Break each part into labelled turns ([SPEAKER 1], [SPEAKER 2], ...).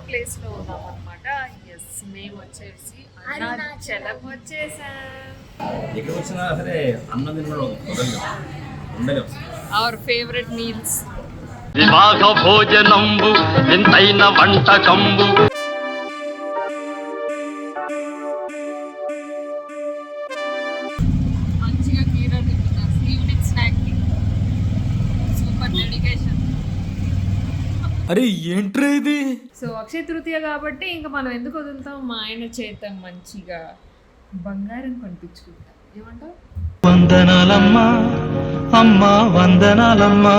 [SPEAKER 1] ప్లేస్లో ఉన్నాం అనమాట. ఎస్, మేము వచ్చేసి అరుణాచలం వచ్చేసాం.
[SPEAKER 2] ఇక్కడ వచ్చినా సరే అన్నం తినడం ఉండలేం.
[SPEAKER 1] అవర్ ఫేవరెట్ మీల్స్,
[SPEAKER 3] విభాగ భోజనంబు వింతైన వంటకంబు.
[SPEAKER 1] మంచిగా కీరా తింటున్నారు. ఈవినింగ్ స్నాక్ కి సూపర్ డెడికేషన్.
[SPEAKER 4] అరే ఏంట్రా ఇది?
[SPEAKER 1] సో అక్షయ తృతీయ కాబట్టి ఇంకా మనం ఎందుకు వదులుతాం, మా ఆయన చేత మంచిగా బంగారం కొనిపించుకుంటాం. ఏమంటావు?
[SPEAKER 4] వందనాలమ్మా అమ్మా వందనాలమ్మా.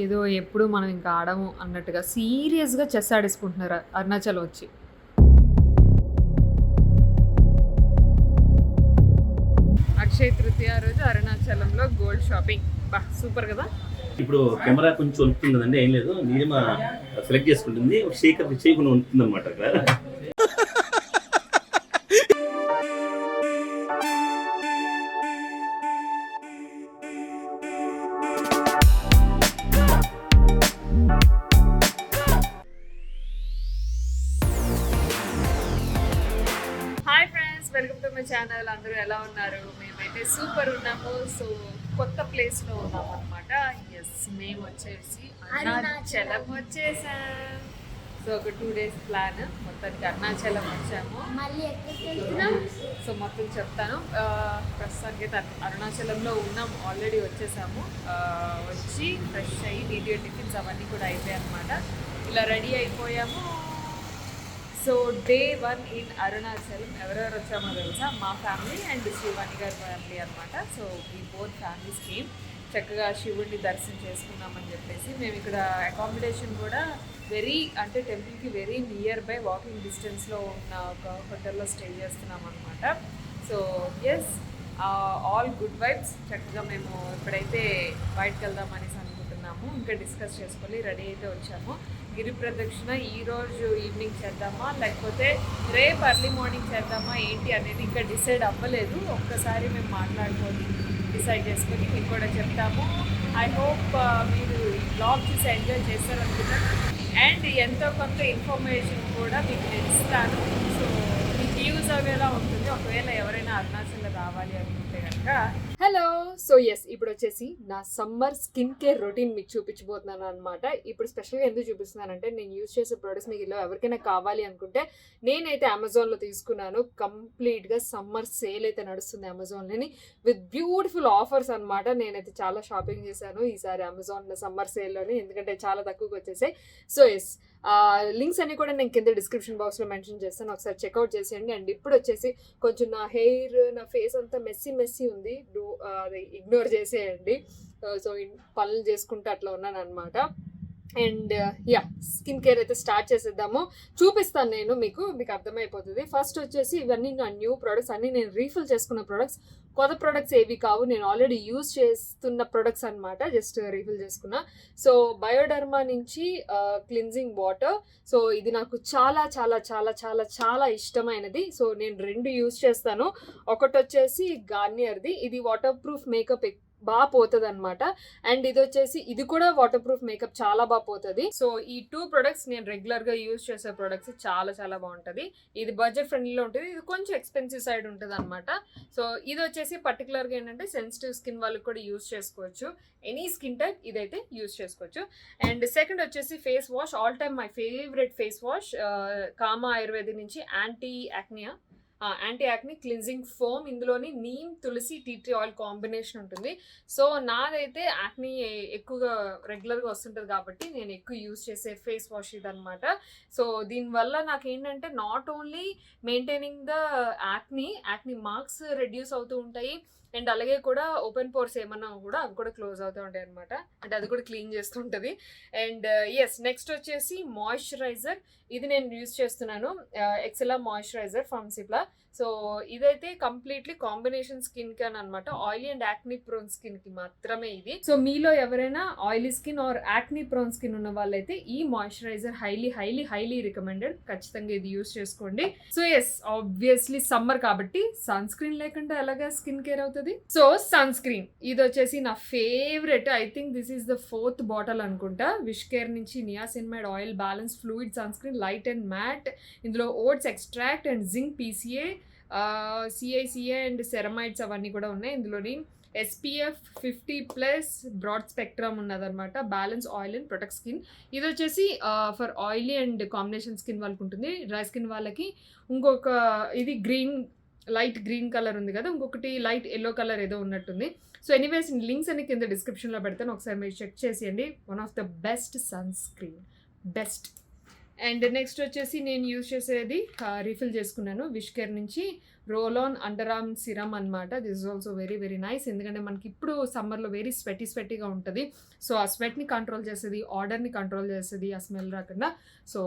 [SPEAKER 1] ఏదో ఎప్పుడు మనం ఇంకా ఆడము అన్నట్టుగా సీరియస్గా చెస్ ఆడేసుకుంటున్నారు అరుణాచలం వచ్చి. అక్షయ తృతీయ రోజు అరుణాచలంలో గోల్డ్ షాపింగ్. బా సూపర్ కదా.
[SPEAKER 2] ఇప్పుడు కెమెరా కొంచెం వస్తుంది కదండి, ఏం లేదు, నీలిమ సెలెక్ట్ చేసుకుంటుంది, షేకర్ చేయకుండా ఉంటుంది అనమాట అక్కడ.
[SPEAKER 1] Hi friends, welcome to my channel. అందరూ ఎలా ఉన్నారు? మేమైతే సూపర్ ఉన్నాము. సో కొత్త ప్లేస్లో ఉన్నాం అనమాట. ఎస్, మేము వచ్చేసి అరుణాచలం వచ్చేసాం. సో ఒక 2 days ప్లాన్, మొత్తానికి అరుణాచలం వచ్చాము. సో మొత్తం చెప్తాను. ప్రస్తుతానికి అయితే అరుణాచలంలో ఉన్నాం, ఆల్రెడీ వచ్చేసాము. వచ్చి ఫ్రెష్ అయ్యి నీట్గా టిఫిన్స్ అవన్నీ కూడా అయిపోయాయి అనమాట. ఇలా రెడీ అయిపోయాము. So day 1 in Arunachalam. ఎవరెవరు వచ్చామో తెలుసా? మా ఫ్యామిలీ అండ్ శివాని గారి ఫ్యామిలీ అనమాట. సో ఈ బోత్ ఫ్యామిలీస్ కేమ్. చక్కగా శివుడిని దర్శనం చేసుకున్నామని చెప్పేసి మేము ఇక్కడ అకామిడేషన్ కూడా అంటే టెంపుల్కి వెరీ నియర్ బై వాకింగ్ డిస్టెన్స్లో ఉన్న ఒక హోటల్లో స్టే చేస్తున్నాం అనమాట. So yes, all good vibes. చక్కగా మేము ఇప్పుడైతే బయటకు వెళ్దామనేసి అనుకుంటున్నాము. ఇంకా డిస్కస్ చేసుకొని రెడీ అయితే వచ్చాము. గిరి ప్రదక్షిణ ఈరోజు ఈవినింగ్ చేద్దామా లేకపోతే రేపు ఎర్లీ మార్నింగ్ చేద్దామా ఏంటి అనేది ఇంకా డిసైడ్ అవ్వలేదు. ఒక్కసారి మేము మాట్లాడుకొని డిసైడ్ చేసుకొని మీకు కూడా చెప్తాము. ఐ హోప్ మీరు ఈ బ్లాగ్ చూసి ఎంజాయ్ చేస్తారనుకుంటాను. అండ్ ఎంతో కొంత ఇన్ఫర్మేషన్ కూడా మీకు నేను ఇస్తాను. సో మీకు యూజ్ అయ్యేలా ఉంటుంది ఒకవేళ ఎవరైనా అరుణాచలం రావాలి అనుకుంటే కనుక. హలో. సో ఎస్, ఇప్పుడు వచ్చేసి నా సమ్మర్ స్కిన్ కేర్ రొటీన్ మీకు చూపించబోతున్నాను అనమాట. ఇప్పుడు స్పెషల్గా ఎందుకు చూపిస్తున్నానంటే నేను యూజ్ చేసే ప్రొడక్ట్స్ మీకు ఇలా ఎవరికైనా కావాలి అనుకుంటే నేనైతే అమెజాన్లో తీసుకున్నాను. కంప్లీట్గా సమ్మర్ సేల్ అయితే నడుస్తుంది అమెజాన్లోని విత్ బ్యూటిఫుల్ ఆఫర్స్ అనమాట. నేనైతే చాలా షాపింగ్ చేశాను ఈసారి అమెజాన్ సమ్మర్ సేల్లోని, ఎందుకంటే చాలా తక్కువకి వచ్చేసాయి. సో ఎస్, లింక్స్ అన్ని కూడా నేను కింద డిస్క్రిప్షన్ బాక్స్లో మెన్షన్ చేస్తాను, ఒకసారి చెక్అవుట్ చేసేయండి. అండ్ ఇప్పుడు వచ్చేసి కొంచెం నా హెయిర్, నా ఫేస్ అంతా మెస్సీ ఉంది, అది ఇగ్నోర్ చేసేయండి. సో పనులు చేసుకుంటూ అట్లా ఉన్నాను అనమాట. అండ్ యా, స్కిన్ కేర్ అయితే స్టార్ట్ చేసేద్దాము. చూపిస్తాను నేను, మీకు అర్థమైపోతుంది. ఫస్ట్ వచ్చేసి ఇవన్నీ నా న్యూ ప్రొడక్ట్స్, అన్నీ నేను రీఫిల్ చేసుకున్న ప్రొడక్ట్స్. కొత్త ప్రొడక్ట్స్ ఏవి కావు, నేను ఆల్రెడీ యూజ్ చేస్తున్న ప్రొడక్ట్స్ అనమాట, జస్ట్ రీఫిల్ చేసుకున్నా. సో బయోడర్మా నుంచి క్లిన్జింగ్ వాటర్. సో ఇది నాకు చాలా చాలా చాలా చాలా చాలా ఇష్టమైనది. సో నేను 2 యూజ్ చేస్తాను. ఒకటి వచ్చేసి గార్నియర్ది, ఇది వాటర్ ప్రూఫ్ మేకప్ బాగా పోతుంది అనమాట. అండ్ ఇది వచ్చేసి ఇది కూడా వాటర్ ప్రూఫ్ మేకప్ చాలా బాగా పోతుంది. సో ఈ 2 ప్రొడక్ట్స్ నేను రెగ్యులర్గా యూజ్ చేసే ప్రొడక్ట్స్. చాలా చాలా బాగుంటుంది. ఇది బడ్జెట్ ఫ్రెండ్లీలో ఉంటుంది, ఇది కొంచెం ఎక్స్పెన్సివ్ సైడ్ ఉంటుంది అనమాట. సో ఇది వచ్చేసి పర్టికులర్గా ఏంటంటే సెన్సిటివ్ స్కిన్ వాళ్ళకి కూడా యూజ్ చేసుకోవచ్చు. ఎనీ స్కిన్ టైప్ ఇదైతే యూజ్ చేసుకోవచ్చు. అండ్ సెకండ్ వచ్చేసి face wash. All time my favourite face wash, comma Ayurveda నుంచి యాంటీ యాక్ని క్లిన్జింగ్ ఫోమ్. ఇందులోని నీమ్, తులసి, టీ ట్రీ ఆయిల్ కాంబినేషన్ ఉంటుంది. సో నాదైతే యాక్ని ఎక్కువగా రెగ్యులర్గా వస్తుంటుంది కాబట్టి నేను ఎక్కువ యూజ్ చేసే ఫేస్ వాష్ ఇదనమాట. సో దీనివల్ల నాకు ఏంటంటే not only maintaining the acne marks reduce అవుతూ ఉంటాయి. అండ్ అలాగే కూడా ఓపెన్ పోర్స్ ఏమన్నా కూడా అవి కూడా క్లోజ్ అవుతూ ఉంటాయి అనమాట. అంటే అది కూడా క్లీన్ చేస్తుంటుంది. అండ్ ఎస్, నెక్స్ట్ వచ్చేసి మాయిశ్చరైజర్. ఇది నేను యూజ్ చేస్తున్నాను, ఎక్సెలా మాయిశ్చరైజర్ ఫ్రమ్ సిప్లా. సో ఇదైతే కంప్లీట్లీ కాంబినేషన్ స్కిన్ కి అనమాట. Oily and acne prone skin కి మాత్రమే ఇది. సో మీలో ఎవరైనా oily skin or acne prone skin ఉన్న వాళ్ళైతే ఈ moisturiser highly highly highly recommended. ఖచ్చితంగా ఇది యూజ్ చేసుకోండి. సో ఎస్, ఆబ్వియస్లీ సమ్మర్ కాబట్టి సన్ స్క్రీన్ లేకుండా ఎలాగా స్కిన్ కేర్ అవుతుంది అవుతుంది. సో సన్ స్క్రీన్ ఇది వచ్చేసి నా favourite. I think this is the 4th bottle అనుకుంటా. విష్ కేర్ నుంచి niacinamide oil balance fluid sunscreen light and matte. ఇందులో oats extract and zinc PCA CICA and ceramides అవన్నీ కూడా ఉన్నాయి. ఇందులోని SPF 50+ బ్రాడ్ స్పెక్ట్రమ్ ఉన్నదన్నమాట. Balance oil and protect skin. ఇది వచ్చేసి for oily and combination skin వాళ్ళకి ఉంటుంది. డ్రై స్కిన్ వాళ్ళకి ఇంకొక ఇది లైట్ గ్రీన్ కలర్ ఉంది కదా, ఇంకొకటి లైట్ ఎల్లో కలర్ ఏదో ఉన్నట్టుంది. సో ఎనీవేస్ లింక్స్ అన్ని కింద డిస్క్రిప్షన్లో పెడతాను, ఒకసారి మీరు చెక్ చేసేయండి. One of the best sunscreen, best. And next వచ్చేసి నేను యూజ్ చేసేది రీఫిల్ చేసుకున్నాను విష్ కేర్ నుంచి roll on underarm serum అనమాట. This is also very very nice. ఎందుకంటే మనకి ఇప్పుడు సమ్మర్లో వెరీ స్వెట్టీగా ఉంటుంది. సో ఆ స్వెట్ని కంట్రోల్ చేస్తుంది, ఆర్డర్ని కంట్రోల్ చేస్తుంది, ఆ స్మెల్ రాకుండా. So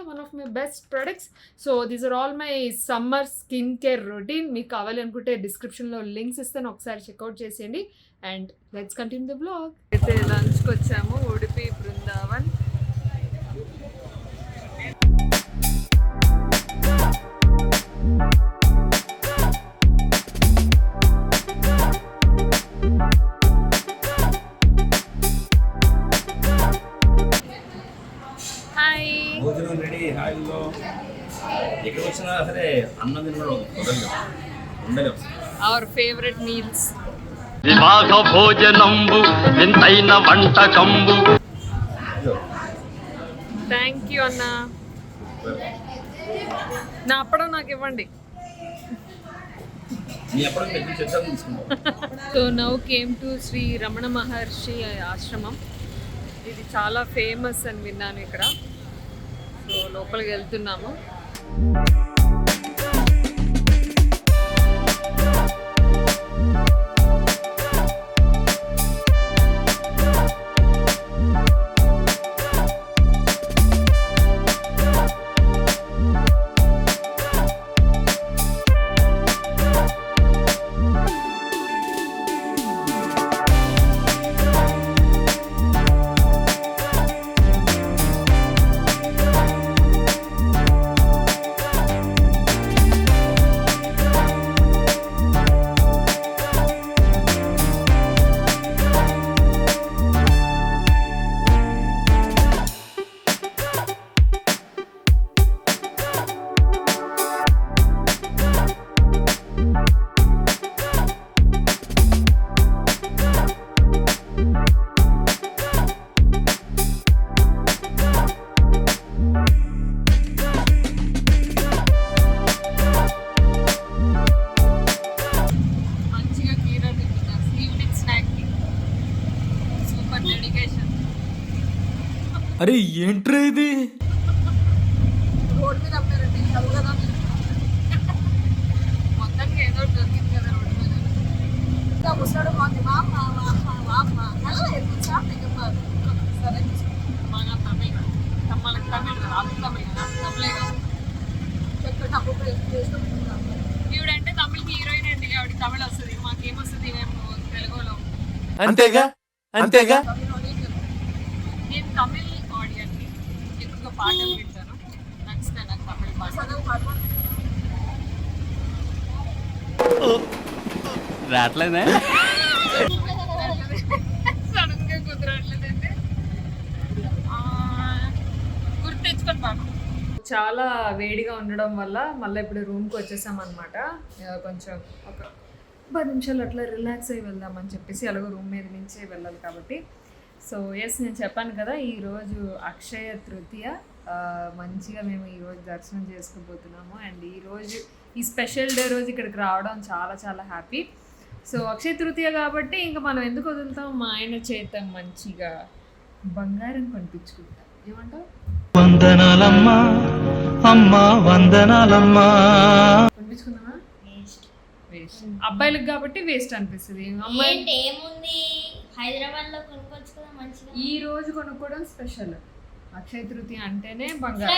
[SPEAKER 1] one of my best products. So these are all my summer skin care routine. మీకు కావాలి అనుకుంటే డిస్క్రిప్షన్లో లింక్స్ ఇస్తాను, ఒకసారి చెక్అవుట్ చేసేయండి. And let's continue the blog. అయితే లంచ్కి వచ్చాము ఉడిపి బృందావన్.
[SPEAKER 2] భోజనం రెడీ హాయిలో. ఎక్కడ వచ్చినా సరే అన్నం తినడం ఉండలేం.
[SPEAKER 1] Our favourite meals.
[SPEAKER 3] వివాహ భోజనంబు వింతైన వంటకంబు.
[SPEAKER 1] థ్యాంక్ యూ అన్న. నా అప్పడం నాకు ఇవ్వండి. So now came to Sri Ramana Maharshi ఆశ్రమం. ఇది చాలా ఫేమస్ అని విన్నాను ఇక్కడ. సో లోపలికి వెళ్తున్నాము.
[SPEAKER 4] అరే ఏంట్రా ఇది?
[SPEAKER 1] రోడ్ మీద అమ్మారండి కదా, మొత్తానికి ఏదో దొరికింది కదా రోడ్ మీద. ఇంకా ముసడు మాకు సరే మన తమిళ తమ్మలకి తమిళ రాదు, తమిళ తమిళే కాదు. ఈవిడంటే తమిళకి హీరోయిన్ అండి, ఆవిడకి తమిళ వస్తుంది, మాకేమొస్తుంది మేము తెలుగులో.
[SPEAKER 4] అంతేగా అంతేగా.
[SPEAKER 1] నేను తమిళ్ ఆడియన్ని, ఎక్కువగా పాటలు వింటాను, నచ్చుతాయి నాకు తమిళ పాటలు.
[SPEAKER 4] రావట్లేదా?
[SPEAKER 1] సడన్ గా కుదరట్లేదంటే గుర్తు తెచ్చుకొని పాట. చాలా వేడిగా ఉండడం వల్ల మళ్ళీ ఇప్పుడు రూమ్కి వచ్చేసాం అనమాట. కొంచెం ఒక 10 నిమిషాలు అట్లా రిలాక్స్ అయ్యి వెళ్దామని చెప్పేసి, అలాగో రూమ్ మీద నుంచే వెళ్ళాలి కాబట్టి. సో ఎస్, నేను చెప్పాను కదా ఈరోజు అక్షయ తృతీయ. మంచిగా మేము ఈరోజు దర్శనం చేసుకోబోతున్నాము. అండ్ ఈరోజు ఈ స్పెషల్ డే రోజు ఇక్కడికి రావడం చాలా చాలా హ్యాపీ. సో అక్షయ తృతీయ కాబట్టి ఇంకా మనం ఎందుకు వదులుతాం, మా ఆయన చేత మంచిగా బంగారం కొనిపించుకుంటాం. ఏమంటావు?
[SPEAKER 4] వందనాలమ్మా అమ్మా వందనాలమ్మా.
[SPEAKER 1] కొనిపించుకుందామా? వేస్ట్. అబ్బాయిలకు కాబట్టి వేస్ట్ అనిపిస్తుంది. అమ్మాయి
[SPEAKER 5] ఏముంది, హైదరాబాద్ లో కొనుక్కోవచ్చు కదా మంచిగా.
[SPEAKER 1] ఈ రోజు కొనుక్కోవడం స్పెషల్. అక్షయ తృతీయ అంటేనే బంగారం.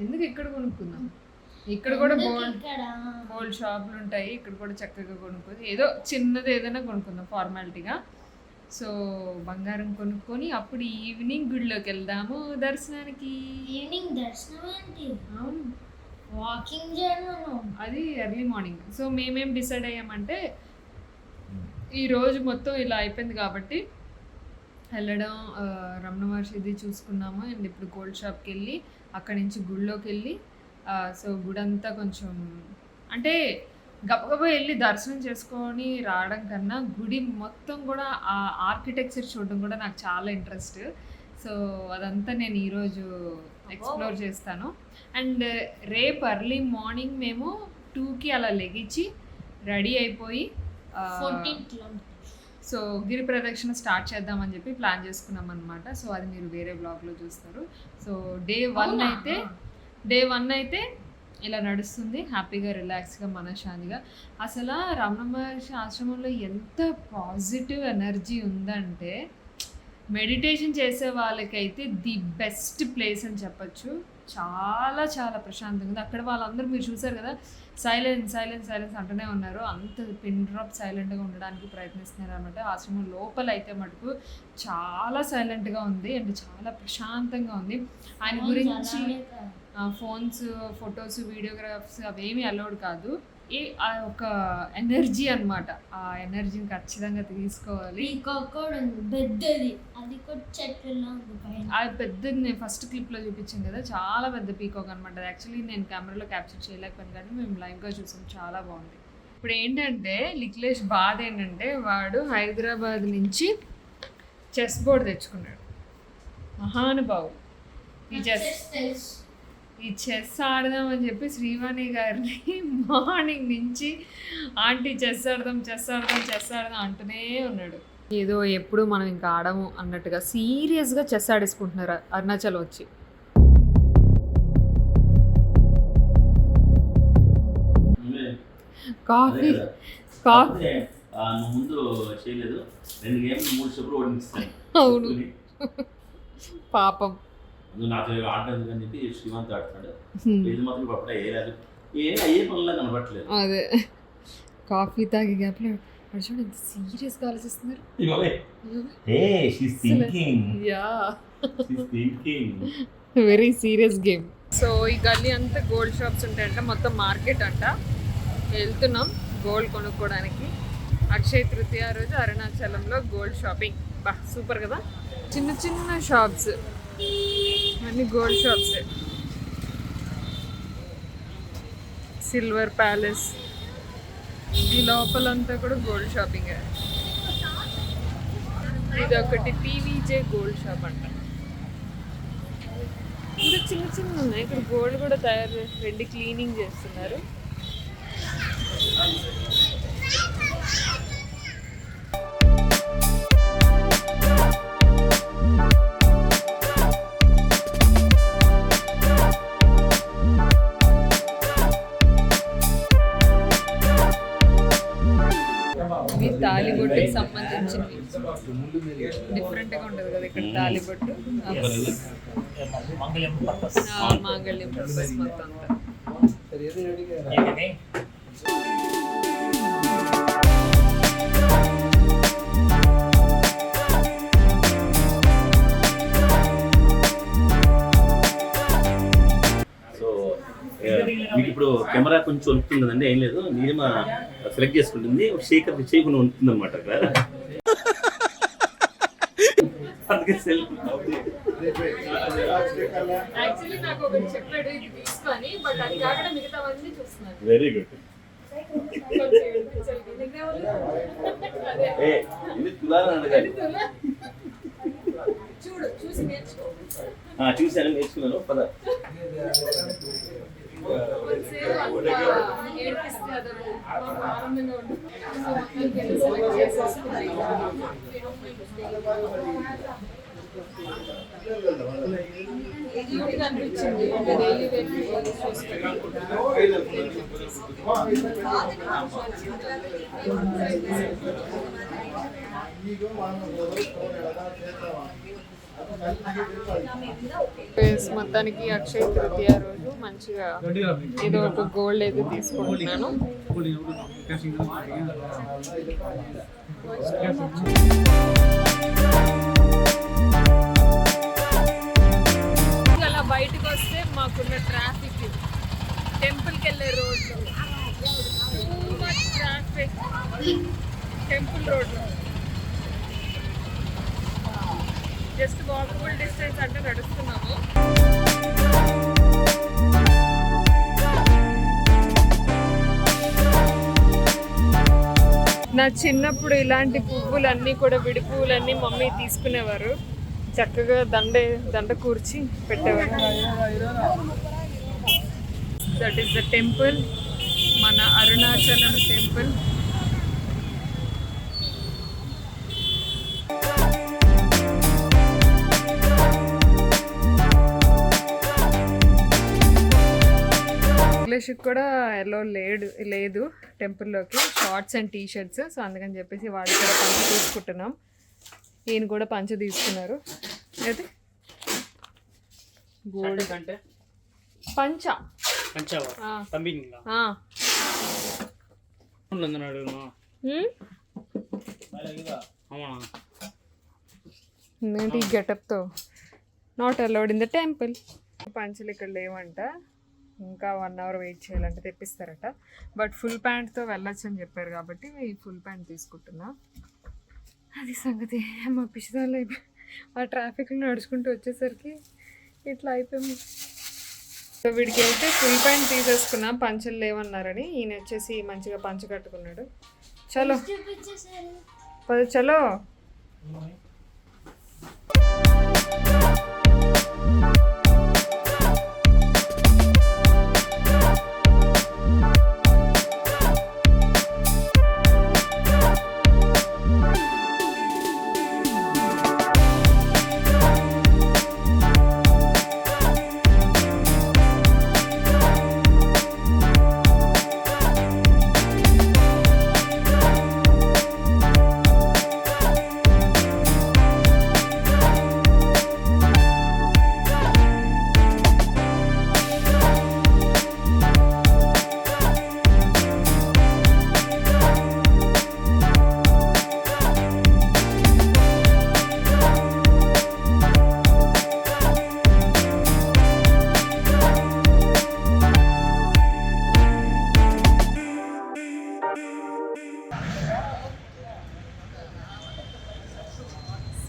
[SPEAKER 1] ఎందుకు ఇక్కడ కొనుక్కుందాం? ఇక్కడ కూడా గోల్డ్ షాపులు ఉంటాయి, ఇక్కడ కూడా చక్కగా కొనుక్కొని ఏదో చిన్నది ఏదైనా కొనుక్కుందాం ఫార్మాలిటీగా. సో బంగారం కొనుక్కొని అప్పుడు ఈవినింగ్ గుడిలోకి వెళ్దాము దర్శనానికి.
[SPEAKER 5] ఈవినింగ్ దర్శనం ఏంటి?
[SPEAKER 1] అవును,
[SPEAKER 5] వాకింగ్ చేయను.
[SPEAKER 1] అది ఎర్లీ మార్నింగ్. సో మేమేం డిసైడ్ అయ్యామంటే ఈ రోజు మొత్తం ఇలా అయిపోయింది కాబట్టి వెళ్ళడం రమణ మహర్షిది చూసుకున్నాము. అండ్ ఇప్పుడు గోల్డ్ షాప్కి వెళ్ళి అక్కడి నుంచి గుడిలోకి వెళ్ళి సో గుడి అంతా కొంచెం అంటే గబగబా వెళ్ళి దర్శనం చేసుకొని రావడం కన్నా గుడి మొత్తం కూడా ఆ ఆర్కిటెక్చర్ చూడడం కూడా నాకు చాలా ఇంట్రెస్ట్. సో అదంతా నేను ఈరోజు ఎక్స్ప్లోర్ చేస్తాను. అండ్ రేపు ఎర్లీ మార్నింగ్ మేము 2కి అలా లెగిచి రెడీ అయిపోయి
[SPEAKER 5] 14 కిలోమీటర్స్.
[SPEAKER 1] సో గిరి ప్రదక్షిణ స్టార్ట్ చేద్దామని చెప్పి ప్లాన్ చేసుకున్నాం అనమాట. సో అది మీరు వేరే బ్లాగ్లో చూస్తారు. సో డే 1 అయితే ఇలా నడుస్తుంది హ్యాపీగా, రిలాక్స్గా, మనశ్శాంతిగా. అసలు రమణ మహర్షి ఆశ్రమంలో ఎంత పాజిటివ్ ఎనర్జీ ఉందంటే మెడిటేషన్ చేసే వాళ్ళకైతే ది బెస్ట్ ప్లేస్ అని చెప్పచ్చు. చాలా చాలా ప్రశాంతంగా ఉంది అక్కడ. వాళ్ళందరూ మీరు చూసారు కదా, సైలెన్స్ అంటూనే ఉన్నారు. అంత పిన్ డ్రాప్ సైలెంట్గా ఉండడానికి ప్రయత్నిస్తున్నారు అనమాట. ఆశ్రమం లోపల అయితే మటుకు చాలా సైలెంట్గా ఉంది అండ్ చాలా ప్రశాంతంగా ఉంది. ఆయన గురించి ఫోన్స్, ఫొటోస్, వీడియోగ్రాఫ్స్ అవేమీ అలౌడ్ కాదు. ఒక ఎనర్జీ అనమాట. ఆ ఎనర్జీని ఖచ్చితంగా తీసుకోవాలి.
[SPEAKER 5] పీకాక్ కూడా ఉంది పెద్దది, అది కూడా చెట్లలో ఉంది పైన.
[SPEAKER 1] అది పెద్దది నేను ఫస్ట్ క్లిప్లో చూపించాను కదా, చాలా పెద్ద పీకాక్ అనమాట. యాక్చువల్లీ నేను కెమెరాలో క్యాప్చర్ చేయలేకపోయాను కానీ మేము లైవ్గా చూసాం, చాలా బాగుంది. ఇప్పుడు ఏంటంటే లిక్లేష్ బాధ ఏంటంటే వాడు హైదరాబాద్ నుంచి చెస్ బోర్డ్ తెచ్చుకున్నాడు. మహానుభావుడు. ఈ చెస్ ఆడదామని చెప్పి శ్రీవాణి గారిని మార్నింగ్ నుంచి ఆంటీ చెస్ ఆడదాం అంటూనే ఉన్నాడు. ఏదో ఎప్పుడు మనం ఇంకా ఆడము అన్నట్టుగా సీరియస్గా చెస్ ఆడేసుకుంటున్నారు అరుణాచల్ వచ్చి. కాఫీ
[SPEAKER 2] ముందు చేయలేదు 2 గేమ్లు 3 చెప్పులు ఓడిస్తాను.
[SPEAKER 1] అవును పాపం.
[SPEAKER 2] నాతో ఆడలేదు అని చెప్పి శ్రీమంత్ ఆడుతున్నాడు. ఇది మాత్రం అప్పుడే వేయలేదు, అయ్యే పనుల్లో కనబట్టలేదు.
[SPEAKER 1] అదే కాఫీ తాగి గ్యాప్లో చూడండి ఎంత సీరియస్గా ఆలోచిస్తున్నారు. Very serious game. సో ఈ గల్లీ అంతా గోల్డ్ షాప్స్ ఉంటాయంట, మొత్తం మార్కెట్ అంట. వెళ్తున్నాం గోల్డ్ కొనుక్కోవడానికి. అక్షయ తృతీయ రోజు అరుణాచలంలో గోల్డ్ షాపింగ్. బా సూపర్ కదా. చిన్న చిన్న షాప్స్ అన్ని గోల్డ్ షాప్స్. సిల్వర్ ప్యాలెస్ ఈ లోపలంతా కూడా గోల్డ్ షాపింగ్. ఇది ఒకటి పీవీజే గోల్డ్ షాప్ అంట. ఇంకా చిన్న చిన్న ఉన్నాయి ఇక్కడ. గోల్డ్ కూడా తయారు చేసి వెళ్ళి క్లీనింగ్ చేస్తున్నారు. ఇది తాలిబొట్టుకి సంబంధించినవి. డిఫరెంట్గా ఉంటుంది కదా ఇక్కడ తాలిబొట్టు. మాంగళ్యం పర్పస్ మొత్తం అంతా.
[SPEAKER 2] మీకు ఇప్పుడు కెమెరా కొంచెం వణుకుతుంది కదండి, ఏం లేదు, నీలిమ సెలెక్ట్ చేసుకుంటుంది, షేకర్ చేయకుండా ఉంటుంది అనమాట అక్కడ. Very good. చూసాను, నేర్చుకున్నాను. పద
[SPEAKER 1] మొత్తానికి అక్షయ తృతీయ రోజు మంచిగా ఏదో ఒక గోల్డ్ అయితే తీసుకుంటున్నాను. అలా బయటకు వస్తే మాకున్న ట్రాఫిక్ జస్ట్ వాకబుల్ డిస్టెన్స్ అంటే నడుస్తున్నాము. నా చిన్నప్పుడు ఇలాంటి పువ్వులన్నీ కూడా విడి పువ్వులన్నీ మమ్మీ తీసుకునేవారు, చక్కగా దండ కూర్చి పెట్టేవారు. దట్ ఈస్ ద టెంపుల్, మన అరుణాచలం టెంపుల్. ఇంగ్లీష్కి కూడా ఎల్లో లేదు టెంపుల్లోకి, shorts and T shirts. So అందుకని చెప్పేసి వాళ్ళు కూడా పంచ తీసుకుంటున్నాం. ఈయన కూడా పంచ తీసుకున్నారు. అయితే గోల్డ్ పంచ ఏంటి గెటప్తో not allowed in the temple. పంచలు ఇక్కడ లేవంట, ఇంకా 1 hour వెయిట్ చేయాలంటే తెప్పిస్తారట. బట్ ఫుల్ ప్యాంట్తో వెళ్ళొచ్చు అని చెప్పారు కాబట్టి ఫుల్ ప్యాంట్ తీసుకుంటున్నా. అది సంగతి. మా పిచ్చిదాలు ఆ ట్రాఫిక్లో నడుచుకుంటూ వచ్చేసరికి ఇట్లా అయిపోయింది. సో వీడికి అయితే ఫుల్ ప్యాంట్ తీసేసుకున్నాం, పంచలు లేవన్నారని. ఈయన వచ్చేసి మంచిగా పంచ కట్టుకున్నాడు. చలో చలో.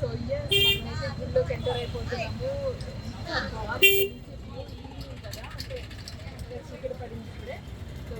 [SPEAKER 1] సో మనమైతే గుళ్ళోకి ఎంటర్ అయిపోతున్నాము. కదా అంటే చీకటి పడింది ఇప్పుడే. సో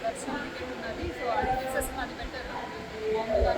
[SPEAKER 1] దర్శనం టికెట్ ఉన్నది, సో అది తీసేసిన అది బెటర్. మామూలుగా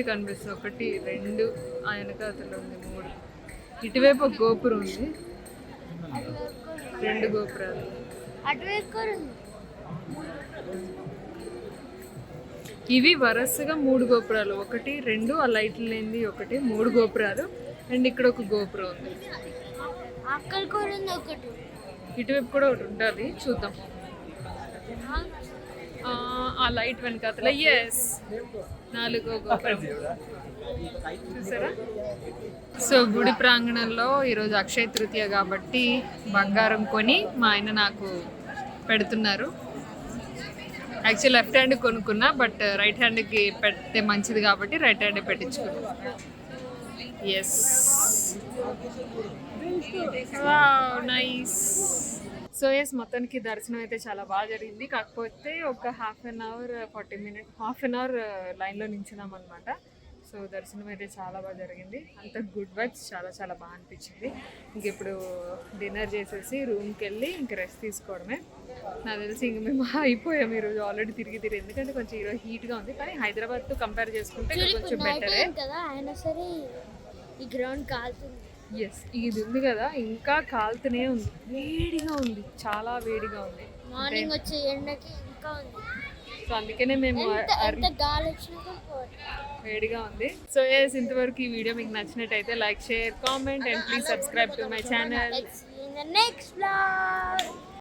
[SPEAKER 1] కనిపిస్తుంది. 1 2 ఆ వెనకాతలో ఉంది 3. ఇటువైపు ఒక గోపురం ఉంది, 2 గోపురాలు. ఇవి వరుసగా 3 గోపురాలు, 1 2 ఆ లైట్లు లేనిది 1 3 గోపురాలు. అండ్ ఇక్కడ ఒక గోపురం ఉంది, ఇటువైపు కూడా ఒకటి ఉండాలి, చూద్దాం. ఆ లైట్ వెనకాతల 4 గోపురం చూసారా. సో గుడి ప్రాంగణంలో ఈరోజు అక్షయ తృతీయ కాబట్టి బంగారం కొని మా ఆయన నాకు పెడుతున్నారు. యాక్చువల్ లెఫ్ట్ హ్యాండ్ కొనుక్కున్నా, బట్ రైట్ హ్యాండ్కి పెడితే మంచిది కాబట్టి రైట్ హ్యాండ్ పెట్టించుకున్నా. Yes, nice. సో ఎస్, మొత్తానికి దర్శనం అయితే చాలా బాగా జరిగింది. కాకపోతే ఒక హాఫ్ అన్ అవర్ లైన్లో నించున్నాం అనమాట. సో దర్శనం అయితే చాలా బాగా జరిగింది, అంత గుడ్ వైబ్స్, చాలా చాలా బాగా అనిపించింది. ఇంక ఇప్పుడు డిన్నర్ చేసేసి రూమ్కి వెళ్ళి ఇంక రెస్ట్ తీసుకోవడమే. నాకు తెలిసి ఇంక మేము అయిపోయాం ఈరోజు ఆల్రెడీ తిరిగి, ఎందుకంటే కొంచెం ఈరోజు హీట్గా ఉంది. కానీ హైదరాబాద్తో కంపేర్ చేసుకుంటే కొంచెం బెటరే
[SPEAKER 5] కదా. అయినా సరే ఈ గ్రౌండ్ కాలుతుంది.
[SPEAKER 1] ఎస్, ఇది ఉంది కదా, ఇంకా కాలుతూనే ఉంది, వేడిగా ఉంది, చాలా వేడిగా ఉంది.
[SPEAKER 5] మార్నింగ్ వచ్చే ఎండకి ఇంకా ఉంది.
[SPEAKER 1] సో అందుకనే మేము
[SPEAKER 5] ఎంత గాలి వచ్చినా
[SPEAKER 1] వేడిగా ఉంది. సో ఎస్, ఇంతవరకు ఈ వీడియో మీకు నచ్చినట్టయితే like, share, comment and please subscribe to my channel.
[SPEAKER 5] Next blog.